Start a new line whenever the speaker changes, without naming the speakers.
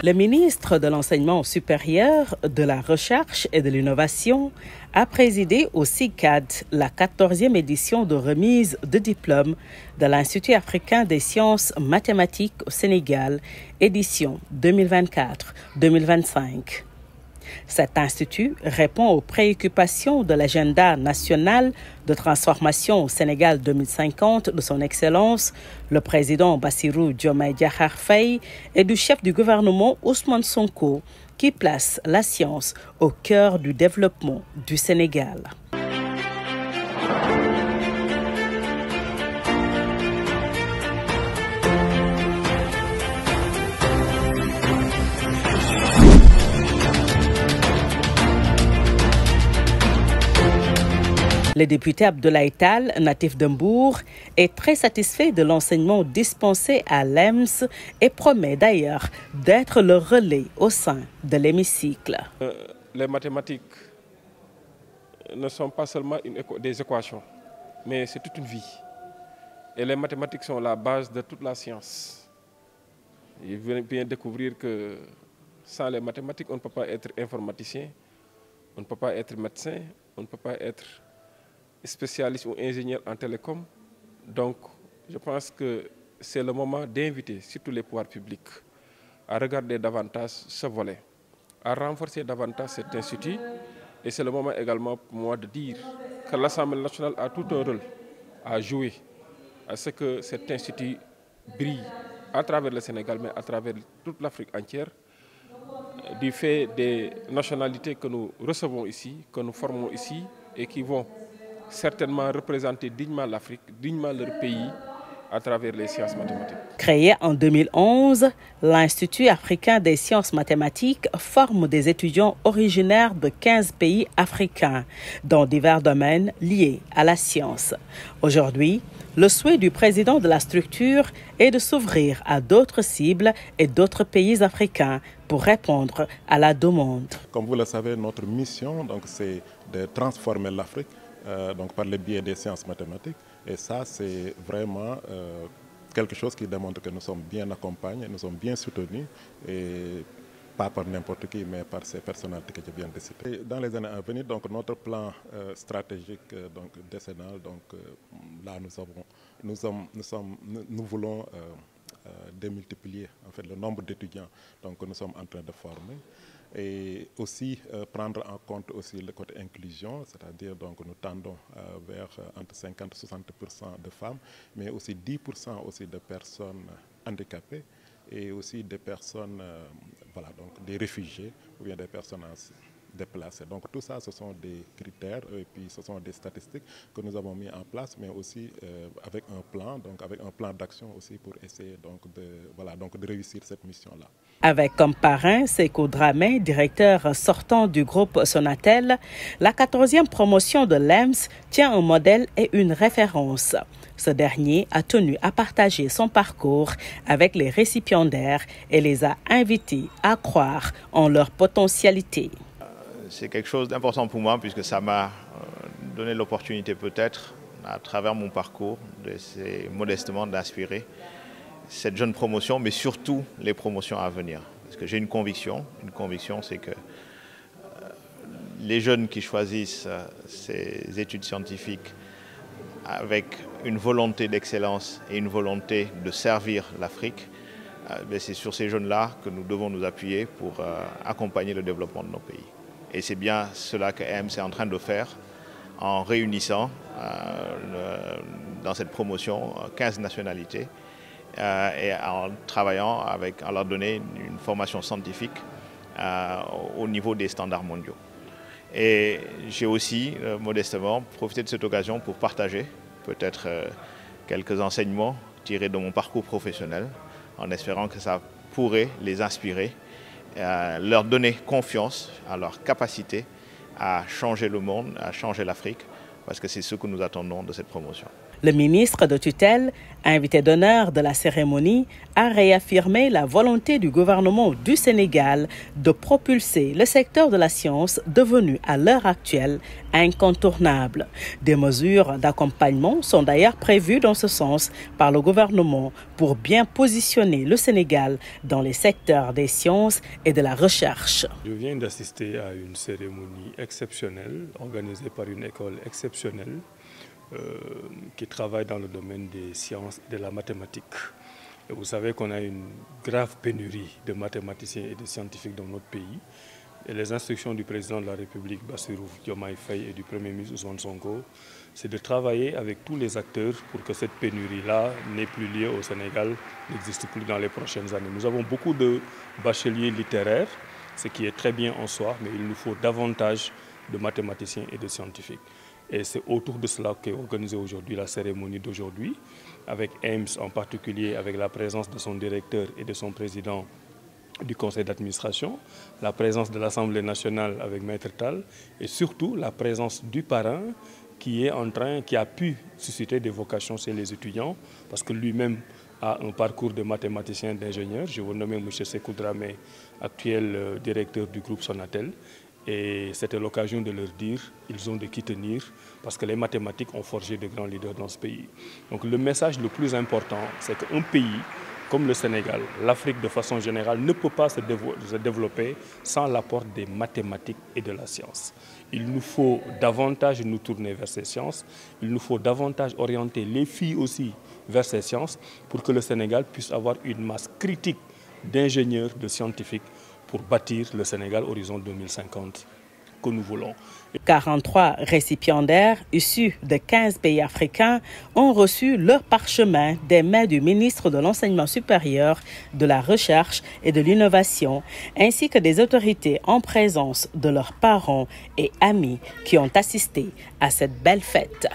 Le ministre de l'Enseignement supérieur, de la Recherche et de l'Innovation a présidé au CICAD la 14e édition de remise de diplôme de l'Institut africain des sciences mathématiques au Sénégal, édition 2024-2025. Cet institut répond aux préoccupations de l'agenda national de transformation au Sénégal 2050 de son Excellence, le président Bassirou Diomaye Diakhar Faye, et du chef du gouvernement Ousmane Sonko, qui place la science au cœur du développement du Sénégal. Le député Abdoulaye Tall, natif de Mbour, est très satisfait de l'enseignement dispensé à l'EMS et promet d'ailleurs d'être le relais au sein de l'hémicycle.
Les mathématiques ne sont pas seulement des équations, mais c'est toute une vie. Et les mathématiques sont la base de toute la science. Il vient bien découvrir que sans les mathématiques, on ne peut pas être informaticien, on ne peut pas être médecin, on ne peut pas être spécialiste ou ingénieur en télécom. Donc, je pense que c'est le moment d'inviter surtout les pouvoirs publics à regarder davantage ce volet, à renforcer davantage cet institut. Et c'est le moment également pour moi de dire que l'Assemblée nationale a tout un rôle à jouer à ce que cet institut brille à travers le Sénégal, mais à travers toute l'Afrique entière, du fait des nationalités que nous recevons ici, que nous formons ici et qui vont certainement représenter dignement l'Afrique, dignement leur pays à travers les sciences mathématiques.
Créé en 2011, l'Institut africain des sciences mathématiques forme des étudiants originaires de 15 pays africains dans divers domaines liés à la science. Aujourd'hui, le souhait du président de la structure est de s'ouvrir à d'autres cibles et d'autres pays africains pour répondre à la demande.
Comme vous le savez, notre mission, c'est de transformer l'Afrique donc par le biais des sciences mathématiques. Et ça, c'est vraiment quelque chose qui démontre que nous sommes bien accompagnés, nous sommes bien soutenus, et pas par n'importe qui, mais par ces personnalités que je viens de citer. Dans les années à venir, donc, notre plan stratégique décennal, là, nous voulons démultiplier en fait, le nombre d'étudiants que nous sommes en train de former. Et aussi prendre en compte aussi le côté inclusion, c'est-à-dire nous tendons vers entre 50 et 60% de femmes, mais aussi 10% aussi de personnes handicapées et aussi des personnes, des réfugiés ou bien des personnes déplacés. Donc tout ça, ce sont des critères et puis ce sont des statistiques que nous avons mis en place, mais aussi avec un plan d'action aussi pour essayer de réussir cette mission-là.
Avec comme parrain Sékou Dramé, directeur sortant du groupe Sonatel, la 14e promotion de l'EMS tient un modèle et une référence. Ce dernier a tenu à partager son parcours avec les récipiendaires et les a invités à croire en leur potentialité.
C'est quelque chose d'important pour moi puisque ça m'a donné l'opportunité peut-être, à travers mon parcours, d'essayer modestement d'inspirer cette jeune promotion, mais surtout les promotions à venir. Parce que j'ai une conviction c'est que les jeunes qui choisissent ces études scientifiques avec une volonté d'excellence et une volonté de servir l'Afrique, c'est sur ces jeunes-là que nous devons nous appuyer pour accompagner le développement de nos pays. Et c'est bien cela que EMS est en train de faire en réunissant dans cette promotion 15 nationalités et en travaillant en leur donner une formation scientifique au niveau des standards mondiaux. Et j'ai aussi modestement profité de cette occasion pour partager peut-être quelques enseignements tirés de mon parcours professionnel en espérant que ça pourrait les inspirer, leur donner confiance à leur capacité à changer le monde, à changer l'Afrique, parce que c'est ce que nous attendons de cette promotion.
Le ministre de tutelle, invité d'honneur de la cérémonie, a réaffirmé la volonté du gouvernement du Sénégal de propulser le secteur de la science devenu à l'heure actuelle incontournable. Des mesures d'accompagnement sont d'ailleurs prévues dans ce sens par le gouvernement pour bien positionner le Sénégal dans les secteurs des sciences et de la recherche.
Je viens d'assister à une cérémonie exceptionnelle organisée par une école exceptionnelle qui travaille dans le domaine des sciences et de la mathématique. Et vous savez qu'on a une grave pénurie de mathématiciens et de scientifiques dans notre pays. Et les instructions du président de la République, Bassirou Diomaye Faye, et du Premier ministre Ousmane Sonko, c'est de travailler avec tous les acteurs pour que cette pénurie-là n'est plus liée au Sénégal, n'existe plus dans les prochaines années. Nous avons beaucoup de bacheliers littéraires, ce qui est très bien en soi, mais il nous faut davantage de mathématiciens et de scientifiques. Et c'est autour de cela qu'est organisée aujourd'hui la cérémonie d'aujourd'hui, avec EMS en particulier, avec la présence de son directeur et de son président du conseil d'administration, la présence de l'Assemblée nationale avec Maître Tall, et surtout la présence du parrain qui a pu susciter des vocations chez les étudiants, parce que lui-même a un parcours de mathématicien et d'ingénieur. Je vous nomme M. Sékou Dramé, actuel directeur du groupe Sonatel. Et c'était l'occasion de leur dire qu'ils ont de qui tenir parce que les mathématiques ont forgé de grands leaders dans ce pays. Donc le message le plus important, c'est qu'un pays comme le Sénégal, l'Afrique de façon générale, ne peut pas se développer sans l'apport des mathématiques et de la science. Il nous faut davantage nous tourner vers ces sciences, il nous faut davantage orienter les filles aussi vers ces sciences pour que le Sénégal puisse avoir une masse critique d'ingénieurs, de scientifiques pour bâtir le Sénégal horizon 2050 que nous voulons.
43 récipiendaires issus de 15 pays africains ont reçu leur parchemin des mains du ministre de l'Enseignement supérieur, de la Recherche et de l'Innovation, ainsi que des autorités en présence de leurs parents et amis qui ont assisté à cette belle fête.